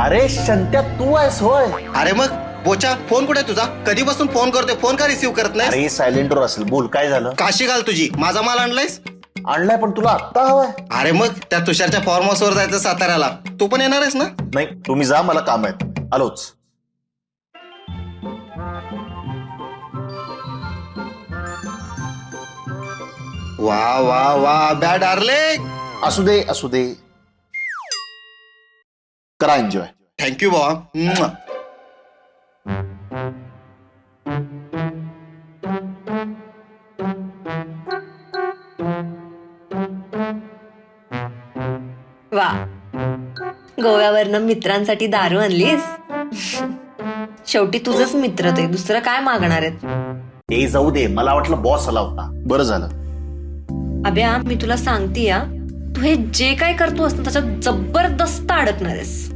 अरे शंत्या तू आहेस होय? अरे मग बोचा फोन कुठे तुझा? कधीपासून फोन करतोय, फोन का रिसीव्ह करत नाही? अरे सायलेंटवर असेल. बोल काय झालं? काशी घाल तुझी. माझा माल आणलायस? आणलाय पण तुला आत्ता हवाय? अरे मग त्या तुषारच्या फॉर्म हाऊसवर जायचं साताऱ्याला. तू पण येणार आहेस ना? नाही तुम्ही जा, मला काम आहे. आलोच. वा वा वा बॅ डार्लिंग. असू दे असू दे, करा एन्जॉय. थँक्यू बाबा. वा, गोव्यावरनं मित्रांसाठी दारू आणलीस. शेवटी तुझंच मित्र ते, दुसरं काय मागणार आहेत? ते जाऊ दे, मला वाटलं बॉस आला होता. बरं झालं. अभ्या, मी तुला सांगते या, तू हे जे काय करतोस ना त्याच्यात जबरदस्त अडकणार आहेस.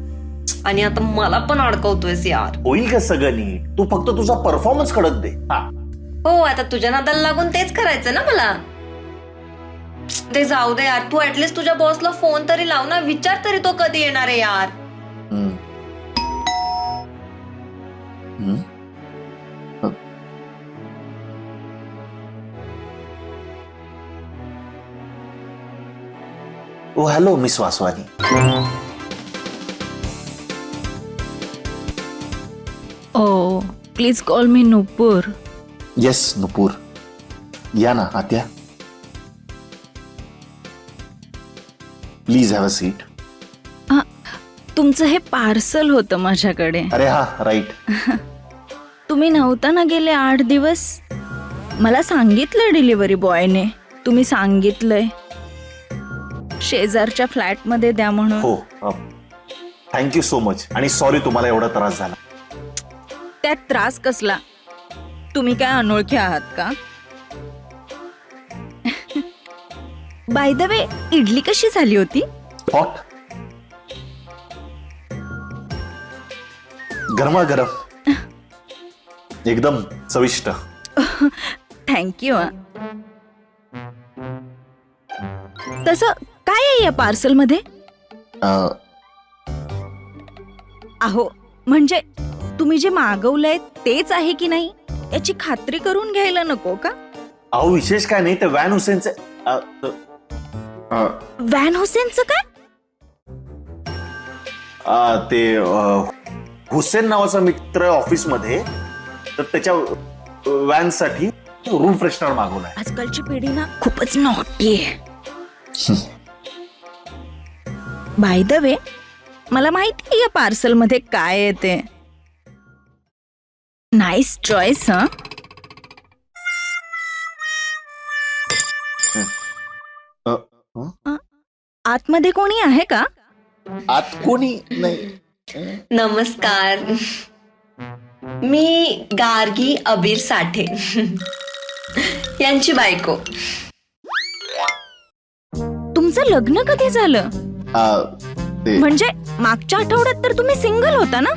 आणि आता मला पण अडकवतोयस यार. होईल का सगळं नीट? तू फक्त तुझा परफॉर्मन्स कडक दे. हा हो, आता तुझ्या नादाला लागून तेच करायचं ना मला. ते जाऊ दे यार, तू ऍटलीस्ट तुझ्या बॉसला फोन तरी लाव ना, विचार तरी तो कधी येणार आहे यार. हम्म. हम्म. Oh hello miss Vaswani. Oh, please call me Nupur. Yes Nupur, या ना आत्या. Please have a seat. तुमचं हे पार्सल होतं माझ्याकडे. अरे हा राईट. तुम्ही नव्हता ना गेले 8 दिवस. मला सांगितलं डिलिव्हरी बॉयने, तुम्ही सांगितलंय शेजारच्या फ्लॅटमध्ये द्या म्हणून. हो, थँक्यू सो मच. आणि सॉरी तुम्हाला एवढा त्रास झाला. त्यात त्रास कसला? तुम्ही काय अनोळखी आहात का? बाय द वे, इडली कशी झाली होती? हॉट, गरमागरम, एकदम चविष्ट. थँक्यू. तसं काय आहे या पार्सल मध्ये? अहो म्हणजे तुम्ही जे मागवलंय तेच आहे की नाही याची खात्री करून घ्यायला नको का? अहो विशेष काय नाही, ते वॅन हुसेनचे. वॅन हुसेनचं काय? ते हुसेन नावाचा मित्र ऑफिस मध्ये, तर त्याच्या वॅन साठी रूम फ्रेशनर मागवलाय. आजकालची पिढी ना खूपच नॉटी आहे. बाय द वे, मला माहिती आहे या पार्सल मध्ये काय आहे ते. Nice choice. आतमध्ये कोणी आहे का? आत कोणी नाही. नमस्कार, मी गार्गी अबीर साठे यांची बायको. तुमचं लग्न कधी झालं? म्हणजे मागच्या आठवड्यात तर तुम्ही सिंगल होता ना?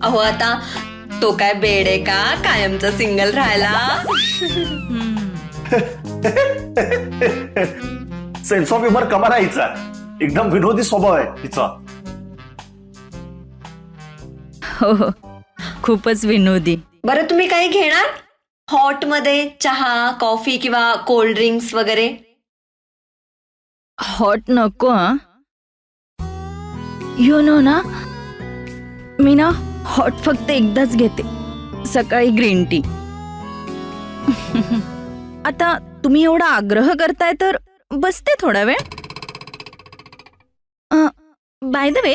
अहो आता तो काय बेड आहे का कायमचा सिंगल राहायला? सेन्स ऑफ ह्युमर कमाल आहे हिचा. एकदम विनोदी स्वभाव आहे हिचा. हो, खूपच विनोदी. बरं, तुम्ही काही घेणार? हॉट मध्ये चहा, कॉफी किंवा कोल्ड ड्रिंक्स वगैरे? हॉट नको. यू नो ना, मी ना हॉट फक्त एकदाच घेते, सकाळी ग्रीन टी. आता तुम्ही एवढा आग्रह करताय तर बसते थोडा वेळ. बाय द वे,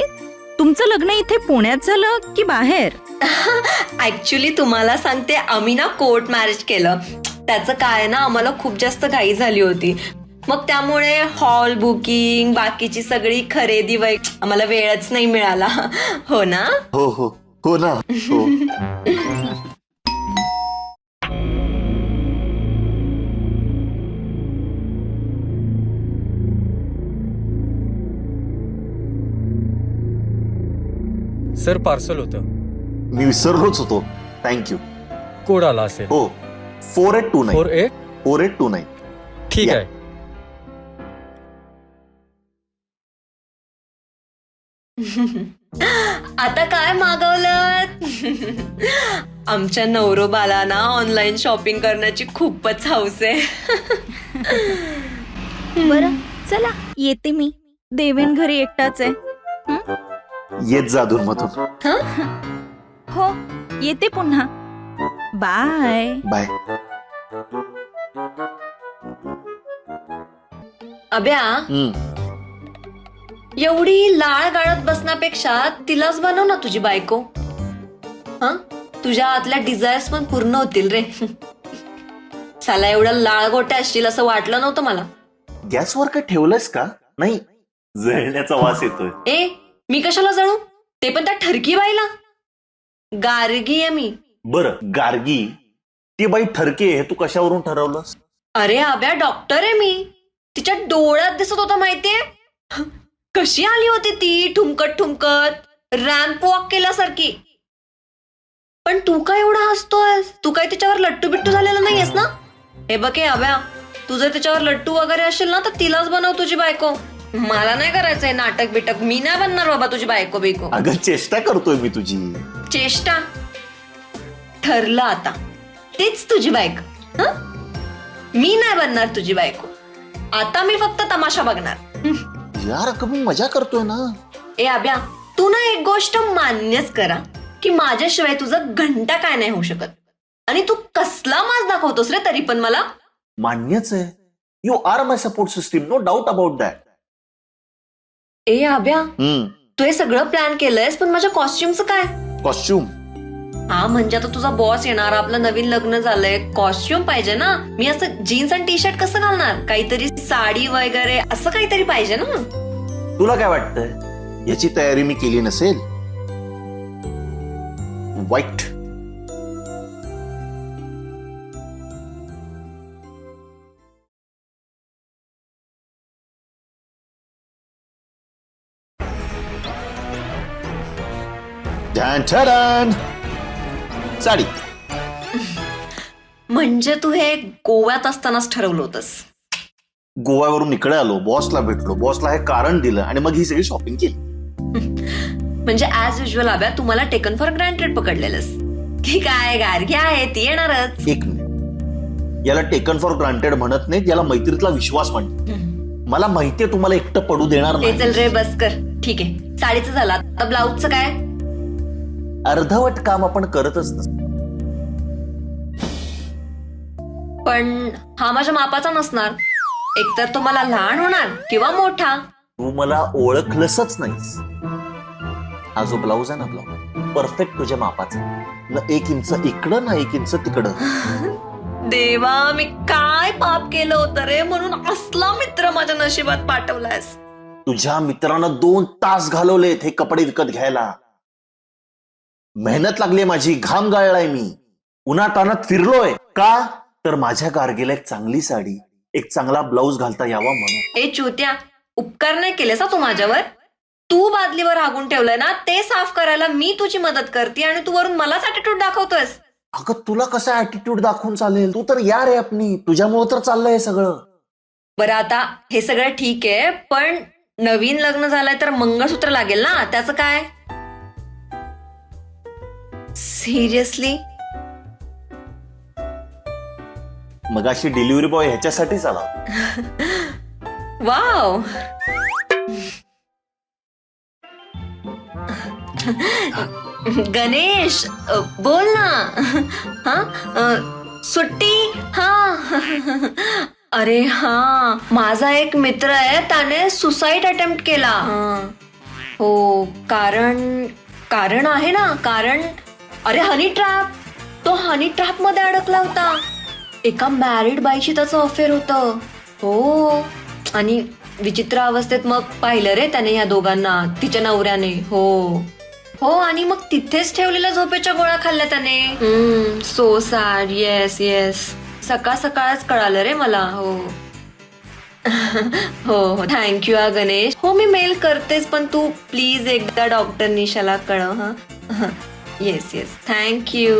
तुमचं लग्न इथे पुण्यात झालं की बाहेर? ऍक्च्युली तुम्हाला सांगते, आम्ही ना कोर्ट मॅरेज केलं. त्याचं काय ना, आम्हाला खूप जास्त घाई झाली होती. मग त्यामुळे हॉल बुकिंग, बाकीची सगळी खरेदी आम्हाला वेळच नाही मिळाला. हो ना? हो हो हो ना. हो. सर, पार्सल होतं. मी विसरलोच होतो. थँक्यू. कोड आला असेल. हो, 4829. 48. 4829. ठीक या. आहे. आता काय मागवलं? आमच्या नवरोबाला ना ऑनलाईन शॉपिंग करण्याची खूपच हौस आहे. बरं चला येते मी. देवेन घरी एकटाच आहे. येत जा अधूनमधून. हो येते पुन्हा. बाय. बाय. अभ्या, एवढी लाळ गाळत बसण्यापेक्षा तिलाच बनव ना तुझी बायको. हा, तुझ्या आतल्या डिझायर्स पण पूर्ण होतील रे. साला एवढा लाळ गोट्या असतील असं वाटलं नव्हतं मला. गॅसवर काय ठेवलंयस का? नाही, जळण्याचा वास येतोय. ए, मी कशाला जळू? ते पण त्या ठरकी बाईला. गार्गी आहे मी. बरं, गार्गी ती बाई ठरके आहे, तू कशावरून ठरवलंस? अरे अभ्या, डॉक्टर आहे मी. तिच्या डोळ्यात दिसत होता माहितीये. कशी आली होती ती ठुमकत ठुमकत, रॅम्प वॉक केल्यासारखी. पण तू काय एवढा हसतोयस? तू काय तिच्यावर लट्टू बिट्टू झालेला नाहीयेस ना? हे बघ हे अभ्या, तू जर तिच्यावर लट्टू वगैरे असेल ना तर तिलाच बनव तुझी बायको. मला नाही करायचंय नाटक बिटक. मी नाही बनणार बाबा तुझी बायको बिको. अगं चेष्टा करतोय मी तुझी. चेष्टा? ठरलं आता, तीच तुझी बायको. हं? मी नाही बनणार तुझी बायको. आता मी फक्त तमाशा बघणार. यार कमी मजा करतोय ना. ए अभ्या, तू ना एक गोष्ट मान्यच करा की माझ्याशिवाय तुझं घंटा काय नाही होऊ शकत. आणि तू कसला माज दाखवतोस रे तरी पण मला. मान्यच आहे. You are my support system, no doubt about that. ए अभ्या, तू हे सगळं प्लॅन केलंयस, पण माझ्या कॉस्ट्युमचं काय? कॉस्ट्युम? हा म्हणजे आता तुझा बॉस येणार, आपलं नवीन लग्न झालंय, कॉस्ट्युम पाहिजे ना. मी असं जीन्स आणि टी शर्ट कसं घालणार? काहीतरी साडी वगैरे असं काहीतरी पाहिजे ना. तुला काय वाटतंय याची तयारी मी केली नसेल? वाईट. साडी. म्हणजे तू हे गोव्यात असतानाच ठरवलं होतंस? गोव्यावरून इकडे आलो, बॉसला भेटलो, बॉसला हे कारण दिलं आणि मग ही सगळी शॉपिंग केली. म्हणजे ऍज युजल अभ्या, तुम्हाला टेकन फॉर ग्रँटेड पकडलेलंस की काय? गार्गी आहे ती येणारच. एक मिनिट, याला टेकन फॉर ग्रांटेड म्हणत नाहीत, याला मैत्रीतला विश्वास म्हणतात. मला माहितीये तुम्हाला एकटं पडू देणार ते चल नाही. रे बस कर. ठीक आहे, साडीचं झालं. आता ब्लाऊजचं काय? अर्धवट काम आपण करतच नसतो. पण हा माझ्या मापाचा नसणार. एकतर तो मला लहान होणार किंवा मोठा. तू मला ओळखलंसच नाहीस. हा जो ब्लाऊज आहे ना, ब्लाऊज परफेक्ट तुझ्या मापाचा. न 1 इंच इकडं ना 1 इंच तिकडं. देवा, मी काय पाप केलं होतं रे, म्हणून असला मित्र माझ्या नशिबात पाठवलायस. तुझ्या मित्रानं 2 तास घालवलेत हे कपडे विकत घ्यायला. मेहनत लागली माझी, घाम गाळलाय मी, उन्हातानात फिरलोय. का? तर माझ्या गार्गीला एक चांगली साडी, एक चांगला ब्लाऊज घालता यावा म्हणून. ए चुत्या, उपकार नाही केलेस तू माझ्यावर. तू बादलीवर हागून ठेवलंय ना, ते साफ करायला मी तुझी मदत करते आणि तू वरून मलाच ऍटिट्यूड दाखवतोयस. अगं तुला कसं ऍटिट्यूड दाखवून चालेल? तू तर यार आहे आपली, तुझ्यामुळे तर चाललंय हे सगळं. बरं आता हे सगळं ठीक आहे, पण नवीन लग्न झालंय तर मंगळसूत्र लागेल ना, त्याचं काय? सिरियसली? मगाशी डिलिव्हरी बॉय ह्याच्यासाठीच आला. वाव. गणेश, बोल ना. हा, सुट्टी. हा, अरे हा, माझा एक मित्र आहे, त्याने सुसाईड अटेम्प्ट केला. हो, कारण आहे ना, कारण अरे हनी ट्रॅप. तो हनी ट्रॅप मध्ये अडकला होता. एका मॅरिड बाईशी त्याचं अफेअर होतं. हो, आणि विचित्र अवस्थेत मग पाहिलं रे त्याने या दोघांना, तिच्या नवऱ्याने. हो हो, आणि मग तिथेच ठेवलेल्या झोपेच्या गोळ्या खाल्ल्या त्याने. So sad. येस येस, सकाळ सकाळच कळालं रे मला. हो हो, थँक्यू हा गणेश. हो, मी मेल करतेस, पण तू प्लीज एकदा डॉक्टर निशाला कळव. हा, येस येस, थँक्यू.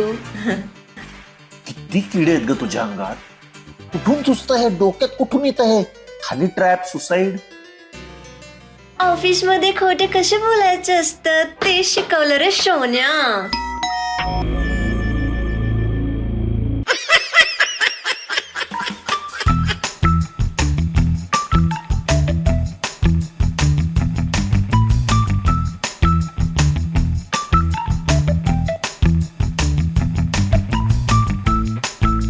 किती किडे आहेत ग तुझ्या अंगात. कुठून सुचत आहे, डोक्यात कुठून येत आहे? Honey trap, suicide. ऑफिस मध्ये खोटे कसे बोलायचं असतं ते शिकवलं रे सोन्या.